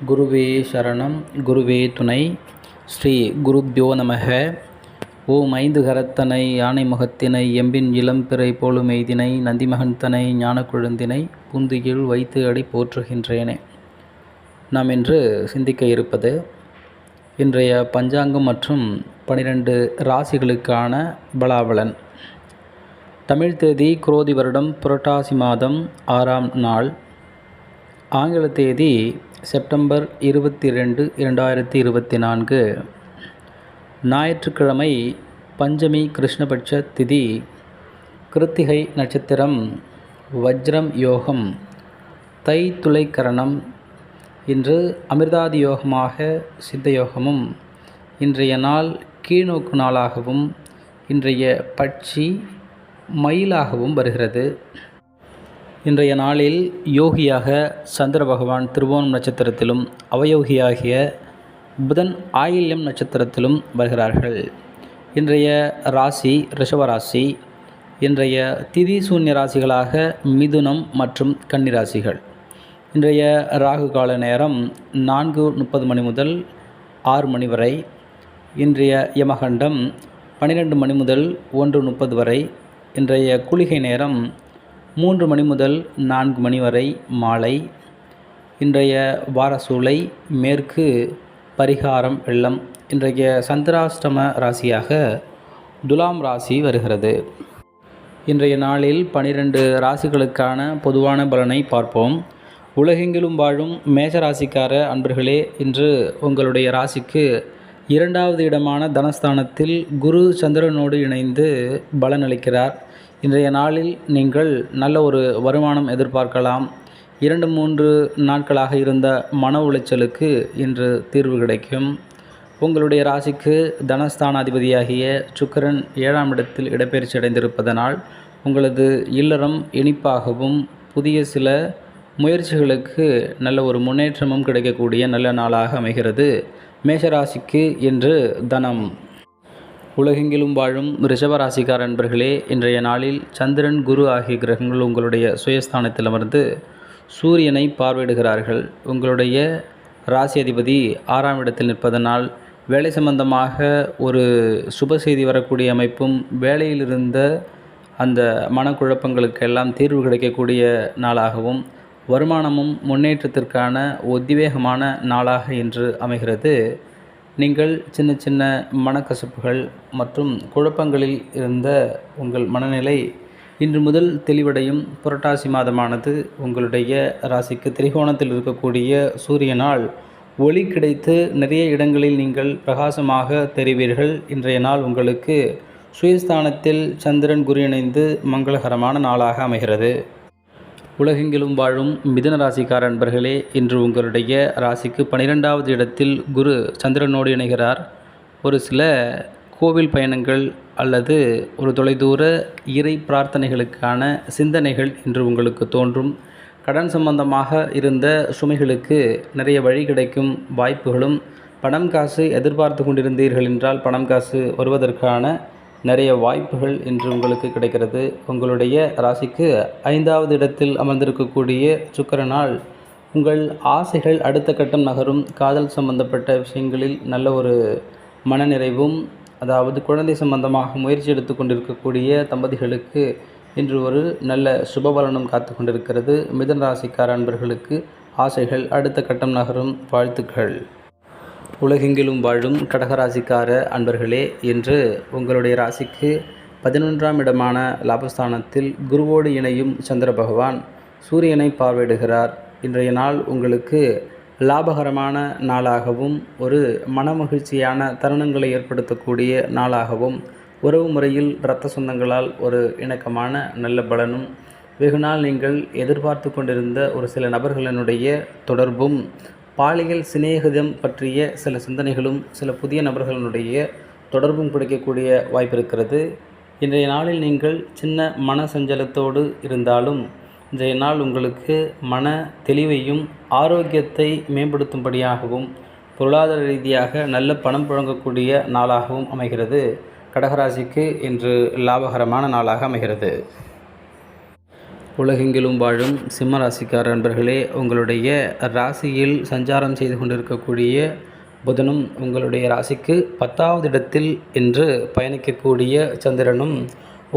குருவே சரணம் குருவே துணை. ஸ்ரீ குருப்யோ நமக. ஓம் ஐந்து கரத்தனை யானை முகத்தினை எம்பின் இளம்பிறை போலும் எய்தினை நந்திமகன்தனை ஞான கொழுந்தினை புந்தியில் வைத்து அடி போற்றுகின்றேனே. நாம் இன்று சிந்திக்க இருப்பது இன்றைய பஞ்சாங்கம் மற்றும் 12 ராசிகளுக்கான பலாபலன். தமிழ் தேதி குரோதி வருடம் புரட்டாசி மாதம் 6ஆம் நாள். ஆங்கில தேதி செப்டம்பர் 22, 2024. ஞாயிற்றுக்கிழமை. பஞ்சமி கிருஷ்ணபட்ச திதி. கிருத்திகை நட்சத்திரம். வஜ்ரம் யோகம். தை துலை கரணம். இன்று அமிர்தாதி யோகமாக சித்த யோகமும் இன்றைய நாள் கீழ்நோக்கு நாளாகவும் இன்றைய பட்சி மயிலாகவும் வருகிறது. இன்றைய நாளில் யோகியாக சந்திர பகவான் திருவோணம் நட்சத்திரத்திலும் அவயோகியாகிய புதன் ஆயில்யம் நட்சத்திரத்திலும் வருகிறார்கள். இன்றைய ராசி ரிஷபராசி. இன்றைய திதி சூன்ய ராசிகளாக மிதுனம் மற்றும் கன்னிராசிகள். இன்றைய ராகு கால நேரம் 4:30 மணி முதல் 6 மணி வரை. இன்றைய யமகண்டம் 12 மணி முதல் 1:30 வரை. இன்றைய குளிகை நேரம் 3 மணி முதல் 4 மணி வரை மாலை. இன்றைய வாரசூலை மேற்கு. பரிகாரம் வெள்ளம். இன்றைய சந்திராஷ்டம ராசியாக துலாம் ராசி வருகிறது. இன்றைய நாளில் 12 ராசிகளுக்கான பொதுவான பலனை பார்ப்போம். உலகெங்கிலும் வாழும் மேஷராசிக்கார அன்பர்களே, இன்று உங்களுடைய ராசிக்கு 2வது இடமான தனஸ்தானத்தில் குரு சந்திரனோடு இணைந்து பலனளிக்கிறார். இன்றைய நாளில் நீங்கள் நல்ல ஒரு வருமானம் எதிர்பார்க்கலாம். 2-3 நாட்களாக இருந்த மன உளைச்சலுக்கு இன்று தீர்வு கிடைக்கும். உங்களுடைய ராசிக்கு தனஸ்தானாதிபதியாகிய சுக்கிரன் 7ஆம் இடத்தில் இடப்பெயர்ச்சி அடைந்திருப்பதனால் உங்களது இல்லறம் இனிப்பாகவும் புதிய சில முயற்சிகளுக்கு நல்ல ஒரு முன்னேற்றமும் கிடைக்கக்கூடிய நல்ல நாளாக அமைகிறது. மேஷராசிக்கு இன்று தனம். உலகெங்கிலும் வாழும் ரிஷபராசிக்கார நண்பர்களே, இன்றைய நாளில் சந்திரன் குரு ஆகிய கிரகங்கள் உங்களுடைய சுயஸ்தானத்தில் அமர்ந்து சூரியனை பார்வையிடுகிறார்கள். உங்களுடைய ராசி அதிபதி 6ஆம் இடத்தில் நிற்பதனால் வேலை சம்பந்தமாக ஒரு சுப செய்தி வரக்கூடிய அமைப்பும் வேலையில் இருந்த அந்த மனக்குழப்பங்களுக்கெல்லாம் தீர்வு கிடைக்கக்கூடிய நாளாகவும் வருமானமும் முன்னேற்றத்திற்கான உத்வேகமான நாளாக இன்று அமைகிறது. நீங்கள் சின்ன சின்ன மனக்கசப்புகள் மற்றும் குழப்பங்களில் இருந்த உங்கள் மனநிலை இன்று முதல் தெளிவடையும். புரட்டாசி மாதமானது உங்களுடைய ராசிக்கு திரிகோணத்தில் இருக்கக்கூடிய சூரியனால் ஒளி கிடைத்து நிறைய இடங்களில் நீங்கள் பிரகாசமாக தெரிவீர்கள். இன்றைய நாள் உங்களுக்கு சுயஸ்தானத்தில் சந்திரன் குரு இணைந்து மங்களகரமான நாளாக அமைகிறது. உலகெங்கிலும் வாழும் மிதுன ராசிக்கார நண்பர்களே, இன்று உங்களுடைய ராசிக்கு 12வது இடத்தில் குரு சந்திரனோடு இணைகிறார். ஒரு சில கோவில் பயணங்கள் அல்லது ஒரு தொலைதூர இறை பிரார்த்தனைகளுக்கான சிந்தனைகள் இன்று உங்களுக்கு தோன்றும். கடன் சம்பந்தமாக இருந்த சுமைகளுக்கு நிறைய வழி கிடைக்கும் வாய்ப்புகளும், பணம் காசு எதிர்பார்த்து கொண்டிருந்தீர்கள் என்றால் பணம் காசு வருவதற்கான நிறைய வாய்ப்புகள் இன்று உங்களுக்கு கிடைக்கிறது. உங்களுடைய ராசிக்கு 5வது இடத்தில் அமர்ந்திருக்கக்கூடிய சுக்கிரனால் உங்கள் ஆசைகள் அடுத்த கட்டம் நகரும். காதல் சம்பந்தப்பட்ட விஷயங்களில் நல்ல ஒரு மனநிறைவும், அதாவது குழந்தை சம்பந்தமாக முயற்சி எடுத்து கொண்டிருக்கக்கூடிய தம்பதிகளுக்கு இன்று ஒரு நல்ல சுபபலனும் காத்து கொண்டிருக்கிறது. மிதுன ராசிக்கார அன்பர்களுக்கு ஆசைகள் அடுத்த கட்டம் நகரும். வாழ்த்துக்கள். உலகெங்கிலும் வாழும் கடகராசிக்கார அன்பர்களே, இன்று உங்களுடைய ராசிக்கு 11ஆம் இடமான லாபஸ்தானத்தில் குருவோடு இணையும் சந்திர பகவான் சூரியனை பார்வையிடுகிறார். இன்றைய நாள் உங்களுக்கு லாபகரமான நாளாகவும் ஒரு மனமகிழ்ச்சியான தருணங்களை ஏற்படுத்தக்கூடிய நாளாகவும் உறவு முறையில் இரத்த சொந்தங்களால் ஒரு இணக்கமான நல்ல பலனும், வெகுநாள் நீங்கள் எதிர்பார்த்து கொண்டிருந்த ஒரு சில நபர்களினுடைய தொடர்பும், பாலியல் சிநேகிதம் பற்றிய சில சிந்தனைகளும் சில புதிய நபர்களுடைய தொடர்பும் கிடைக்கக்கூடிய வாய்ப்பு இருக்கிறது. இன்றைய நாளில் நீங்கள் சின்ன மன சஞ்சலத்தோடு இருந்தாலும் இன்றைய நாள் உங்களுக்கு மன தெளிவையும் ஆரோக்கியத்தை மேம்படுத்தும்படியாகவும் பொருளாதார ரீதியாக நல்ல பணம் புழங்கக்கூடிய நாளாகவும் அமைகிறது. கடகராசிக்கு இன்று லாபகரமான நாளாக அமைகிறது. உலகெங்கிலும் வாழும் சிம்ம ராசிக்கார நண்பர்களே, உங்களுடைய ராசியில் சஞ்சாரம் செய்து கொண்டிருக்கக்கூடிய புதனும் உங்களுடைய ராசிக்கு 10வது இடத்தில் இன்று பயணிக்கக்கூடிய சந்திரனும்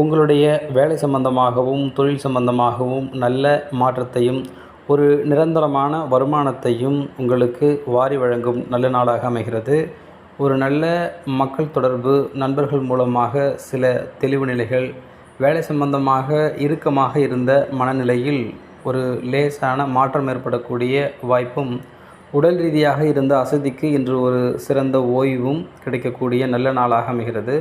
உங்களுடைய வேலை சம்பந்தமாகவும் தொழில் சம்பந்தமாகவும் நல்ல மாற்றத்தையும் ஒரு நிரந்தரமான வருமானத்தையும் உங்களுக்கு வாரி வழங்கும் நல்ல நாளாக அமைகிறது. ஒரு நல்ல மக்கள் தொடர்பு, நண்பர்கள் மூலமாக சில தெளிவு நிலைகள், வேலை சம்பந்தமாக இறுக்கமாக இருந்த மனநிலையில் ஒரு லேசான மாற்றம் ஏற்படக்கூடிய வாய்ப்பும், உடல் ரீதியாக இருந்த அசதிக்கு இன்று ஒரு சிறந்த ஓய்வும் கிடைக்கக்கூடிய நல்ல நாளாக அமைகிறது.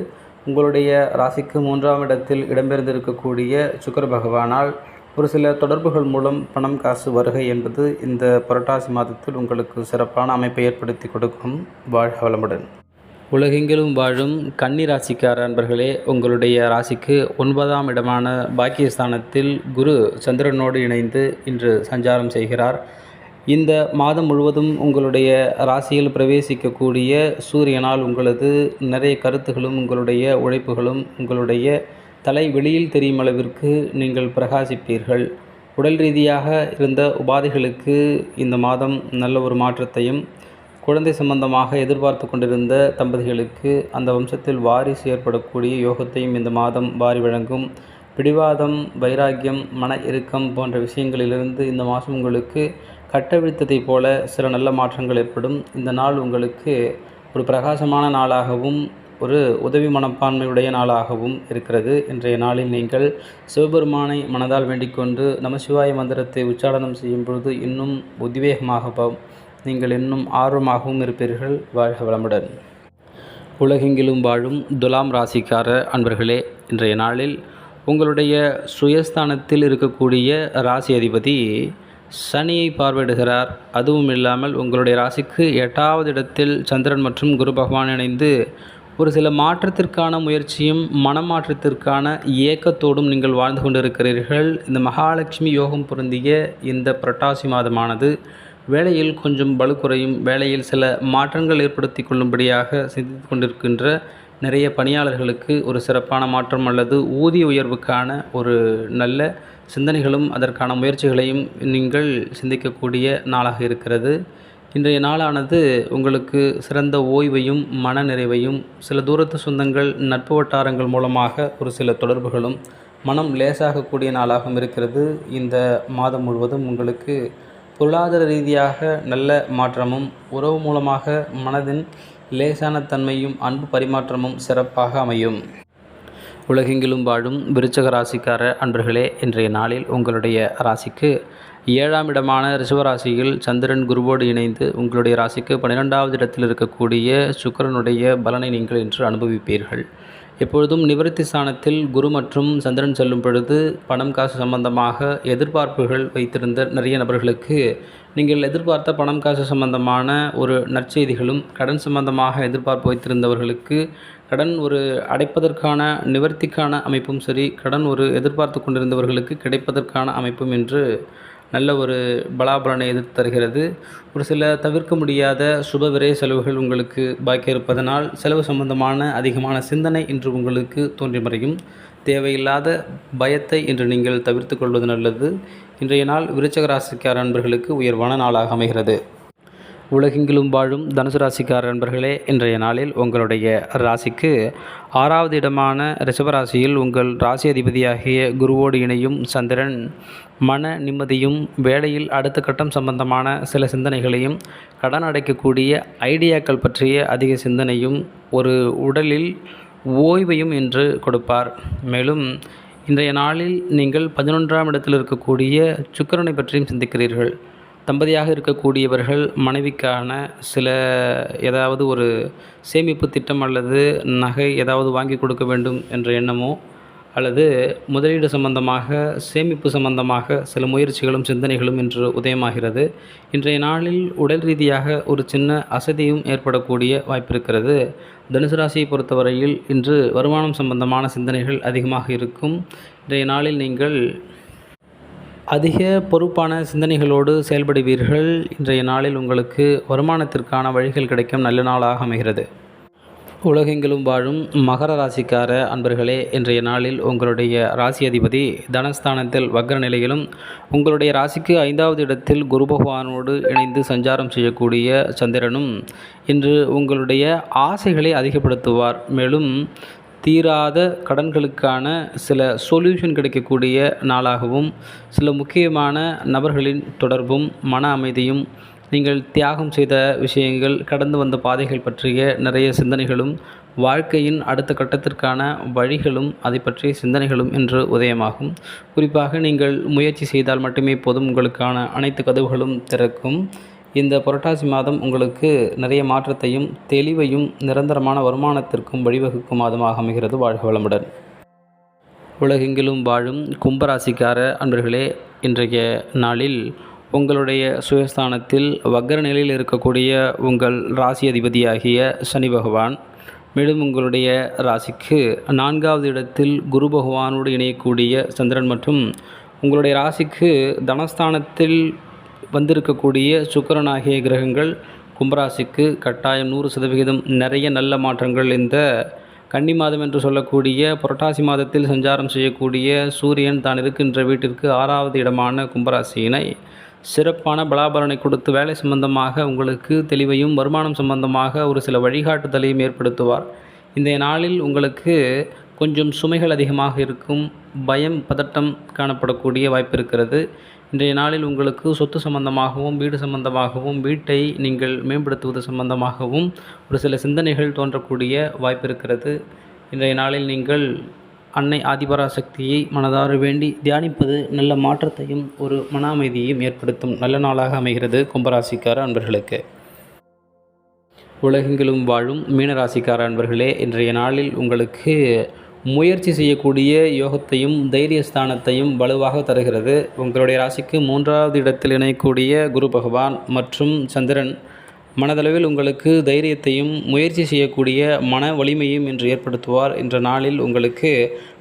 உங்களுடைய ராசிக்கு 3ஆம் இடத்தில் இடம்பெயர்ந்திருக்கக்கூடிய சுக்கிர பகவானால் ஒரு சில தொடர்புகள் மூலம் பணம் காசு வருகை என்பது இந்த புரட்டாசி மாதத்தில் உங்களுக்கு சிறப்பான அமைப்பை ஏற்படுத்தி கொடுக்கும். வாழ்க வளமுடன். உலகெங்கிலும் வாழும் கன்னி ராசிக்கார அன்பர்களே, உங்களுடைய ராசிக்கு 9ஆம் இடமான பாக்கியஸ்தானத்தில் குரு சந்திரனோடு இணைந்து இன்று சஞ்சாரம் செய்கிறார். இந்த மாதம் முழுவதும் உங்களுடைய ராசியில் பிரவேசிக்கக்கூடிய சூரியனால் உங்களது நிறைய கருத்துகளும் உங்களுடைய உழைப்புகளும் உங்களுடைய தலை வெளியில் தெரியும் அளவிற்கு நீங்கள் பிரகாசிப்பீர்கள். உடல் ரீதியாக இருந்த உபாதைகளுக்கு இந்த மாதம் நல்ல ஒரு மாற்றத்தையும், குழந்தை சம்பந்தமாக எதிர்பார்த்து கொண்டிருந்த தம்பதிகளுக்கு அந்த வம்சத்தில் வாரிசு ஏற்படக்கூடிய யோகத்தையும் இந்த மாதம் வாரி வழங்கும். பிடிவாதம், வைராக்கியம், மன இறுக்கம் போன்ற விஷயங்களிலிருந்து இந்த மாதம் உங்களுக்கு கட்டவிழ்த்ததைப் போல சில நல்ல மாற்றங்கள் ஏற்படும். இந்த நாள் உங்களுக்கு ஒரு பிரகாசமான நாளாகவும் ஒரு உதவி மனப்பான்மையுடைய நாளாகவும் இருக்கிறது. இன்றைய நாளில் நீங்கள் சிவபெருமானை மனதால் வேண்டிக்கொண்டு நமசிவாய மந்திரத்தை உச்சாரணம் செய்யும் பொழுது இன்னும் உத்வேகமாகவும் நீங்கள் இன்னும் ஆர்வமாகவும் இருப்பீர்கள். வாழ்க வளமுடன். உலகெங்கிலும் வாழும் துலாம் ராசிக்கார அன்பர்களே, இன்றைய நாளில் உங்களுடைய சுயஸ்தானத்தில் இருக்கக்கூடிய ராசி அதிபதி சனியை பார்வையிடுகிறார். அதுவும் இல்லாமல் உங்களுடைய ராசிக்கு 8வது இடத்தில் சந்திரன் மற்றும் குரு பகவான் இணைந்து ஒரு சில மாற்றத்திற்கான முயற்சியும் மனமாற்றத்திற்கான ஏக்கத்தோடும் நீங்கள் வாழ்ந்து கொண்டிருக்கிறீர்கள். இந்த மகாலட்சுமி யோகம் பொருந்திய இந்த புரட்டாசி மாதமானது வேலையில் கொஞ்சம் பலு குறையும், வேலையில் சில மாற்றங்கள் ஏற்படுத்தி கொள்ளும்படியாக சிந்தித்து கொண்டிருக்கின்ற நிறைய பணியாளர்களுக்கு ஒரு சிறப்பான மாற்றம் அல்லது ஊதிய உயர்வுக்கான ஒரு நல்ல சிந்தனைகளும் அதற்கான முயற்சிகளையும் நீங்கள் சிந்திக்கக்கூடிய நாளாக இருக்கிறது. இன்றைய நாளானது உங்களுக்கு சிறந்த ஓய்வையும் மன நிறைவையும், சில தூரத்து சொந்தங்கள் நட்பு வட்டாரங்கள் மூலமாக ஒரு சில தொடர்புகளும் மனம் லேசாகக்கூடிய நாளாகவும் இருக்கிறது. இந்த மாதம் முழுவதும் உங்களுக்கு பொருளாதார ரீதியாக நல்ல மாற்றமும், உறவு மூலமாக மனதின் லேசான தன்மையும் அன்பு பரிமாற்றமும் சிறப்பாக அமையும். உலகெங்கிலும் வாழும் விருச்சக ராசிக்கார அன்பர்களே, இன்றைய நாளில் உங்களுடைய ராசிக்கு 7ஆம் இடமான ரிஷபராசியில் சந்திரன் குருவோடு இணைந்து உங்களுடைய ராசிக்கு 12வது இடத்தில் இருக்கக்கூடிய சுக்கிரனுடைய பலனை நீங்கள் இன்று அனுபவிப்பீர்கள். எப்பொழுதும் நிவர்த்தி ஸ்தானத்தில் குரு மற்றும் சந்திரன் செல்லும் பொழுது பணம் காசு சம்பந்தமாக எதிர்பார்ப்புகள் வைத்திருந்த நிறைய நபர்களுக்கு நீங்கள் எதிர்பார்த்த பணம் காசு சம்பந்தமான ஒரு நற்செய்திகளும், கடன் சம்பந்தமாக எதிர்பார்ப்பு வைத்திருந்தவர்களுக்கு கடன் ஒரு அடைப்பதற்கான நிவர்த்திக்கான அமைப்பும் சரி, கடன் ஒரு எதிர்பார்த்து கொண்டிருந்தவர்களுக்கு கிடைப்பதற்கான அமைப்பும் என்று நல்ல ஒரு பலாபலனை எதிர்த்து தருகிறது. ஒரு சில தவிர்க்க முடியாத சுப விரய செலவுகள் உங்களுக்கு பாக்கி இருப்பதனால் செலவு சம்பந்தமான அதிகமான சிந்தனை இன்று உங்களுக்கு தோன்றி மறையும். தேவையில்லாத பயத்தை இன்று நீங்கள் தவிர்த்து கொள்வது நல்லது. இன்றைய நாள் விருச்சக ராசிக்கார நண்பர்களுக்கு உயர்வான நாளாக அமைகிறது. உலகெங்கிலும் வாழும் தனுசு ராசிக்கார நண்பர்களே, இன்றைய நாளில் உங்களுடைய ராசிக்கு 6வது இடமான ரிஷபராசியில் உங்கள் ராசி அதிபதியாகிய குருவோடு இணையும் சந்திரன் மன நிம்மதியும், வேலையில் அடுத்த கட்டம் சம்பந்தமான சில சிந்தனைகளையும், கடன் அடைக்கக்கூடிய ஐடியாக்கள் பற்றிய அதிக சிந்தனையும், ஒரு உடலில் ஓய்வையும் என்று கொடுப்பார். மேலும் இன்றைய நாளில் நீங்கள் 11ஆம் இடத்தில் இருக்கக்கூடிய சுக்கிரனை பற்றியும் சிந்திக்கிறீர்கள். தம்பதியாக இருக்கக்கூடியவர்கள் மனைவிக்கான சில ஏதாவது ஒரு சேமிப்பு திட்டம் அல்லது நகை ஏதாவது வாங்கி கொடுக்க வேண்டும் என்ற எண்ணமோ, அல்லது முதலீடு சம்பந்தமாக, சேமிப்பு சம்பந்தமாக சில முயற்சிகளும் சிந்தனைகளும் இன்று உதயமாகிறது. இன்றைய நாளில் உடல் ரீதியாக ஒரு சின்ன அசதியும் ஏற்படக்கூடிய வாய்ப்பிருக்கிறது. தனுசு ராசியை பொறுத்தவரையில் இன்று வருமானம் சம்பந்தமான சிந்தனைகள் அதிகமாக இருக்கும். இன்றைய நாளில் நீங்கள் அதிக பொறுப்பான சிந்தனைகளோடு செயல்படுவீர்கள். இன்றைய நாளில் உங்களுக்கு வருமானத்திற்கான வழிகள் கிடைக்கும் நல்ல நாளாக அமைகிறது. உலகெங்கிலும் வாழும் மகர ராசிக்கார அன்பர்களே, இன்றைய நாளில் உங்களுடைய ராசி அதிபதி தனஸ்தானத்தில் வக்ர நிலையிலும் உங்களுடைய ராசிக்கு 5வது இடத்தில் குரு பகவானோடு இணைந்து சஞ்சாரம் செய்யக்கூடிய சந்திரனும் இன்று உங்களுடைய ஆசைகளை அதிகப்படுத்துவார். மேலும் தீராத கடன்களுக்கான சில சொல்யூஷன் கிடைக்கக்கூடிய நாளாகவும், சில முக்கியமான நபர்களின் தொடர்பும் மன அமைதியும், நீங்கள் தியாகம் செய்த விஷயங்கள், கடந்து வந்த பாதைகள் பற்றிய நிறைய சிந்தனைகளும், வாழ்க்கையின் அடுத்த கட்டத்திற்கான வழிகளும், அதை பற்றிய சிந்தனைகளும் இன்று உதயமாகும். குறிப்பாக நீங்கள் முயற்சி செய்தால் மட்டுமே போதும், உங்களுக்கான அனைத்து கதவுகளும் திறக்கும். இந்த புரட்டாசி மாதம் உங்களுக்கு நிறைய மாற்றத்தையும் தெளிவையும் நிரந்தரமான வருமானத்திற்கும் வழிவகுக்கும் மாதமாக அமைகிறது. வாழ்க வளமுடன். உலகெங்கிலும் வாழும் கும்பராசிக்கார அன்பர்களே, இன்றைய நாளில் உங்களுடைய சுயஸ்தானத்தில் வக்ர நிலையில் இருக்கக்கூடிய உங்கள் ராசி அதிபதியாகிய சனி பகவான், மேலும் உங்களுடைய ராசிக்கு 4வது இடத்தில் குரு பகவானோடு இணையக்கூடிய சந்திரன் மற்றும் உங்களுடைய ராசிக்கு தனஸ்தானத்தில் வந்திருக்கக்கூடிய சுக்கிரன் ஆகிய கிரகங்கள் கும்பராசிக்கு கட்டாயம் 100% நிறைய நல்ல மாற்றங்கள் இந்த கன்னி மாதம் என்று சொல்லக்கூடிய புரட்டாசி மாதத்தில் சஞ்சாரம் செய்யக்கூடிய சூரியன் தான் இருக்கின்ற வீட்டிற்கு 6வது இடமான கும்பராசியினை சிறப்பான பலாபலனை கொடுத்து வேலை சம்பந்தமாக உங்களுக்கு தெளிவையும், வருமானம் சம்பந்தமாக ஒரு சில வழிகாட்டுதலையும் ஏற்படுத்துவார். இந்த நாளில் உங்களுக்கு கொஞ்சம் சுமைகள் அதிகமாக இருக்கும், பயம் பதட்டம் காணப்படக்கூடிய வாய்ப்பு இருக்கிறது. இன்றைய நாளில் உங்களுக்கு சொத்து சம்பந்தமாகவும், வீடு சம்பந்தமாகவும், வீட்டை நீங்கள் மேம்படுத்துவது சம்பந்தமாகவும் ஒரு சில சிந்தனைகள் தோன்றக்கூடிய வாய்ப்பு இருக்கிறது. இன்றைய நாளில் நீங்கள் அன்னை ஆதிபராசக்தியை மனதார வேண்டி தியானிப்பது நல்ல மாற்றத்தையும் ஒரு மன அமைதியையும் ஏற்படுத்தும் நல்ல நாளாக அமைகிறது கும்பராசிக்கார அன்பர்களுக்கு. உலகெங்கிலும் வாழும் மீனராசிக்கார அன்பர்களே, இன்றைய நாளில் உங்களுக்கு முயற்சி செய்யக்கூடிய யோகத்தையும் தைரியஸ்தானத்தையும் வலுவாக தருகிறது. உங்களுடைய ராசிக்கு 3வது இடத்தில் இணையக்கூடிய குரு பகவான் மற்றும் சந்திரன் மனதளவில் உங்களுக்கு தைரியத்தையும் முயற்சி செய்யக்கூடிய மன வலிமையும் இன்று ஏற்படுத்துவார். இன்ற நாளில் உங்களுக்கு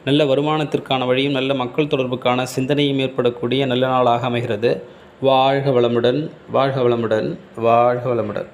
நல்ல வருமானத்திற்கான வழியும், நல்ல மக்கள் தொடர்புக்கான சிந்தனையும் ஏற்படக்கூடிய நல்ல நாளாக அமைகிறது. வாழ்க வளமுடன், வாழ்க வளமுடன், வாழ்க வளமுடன்.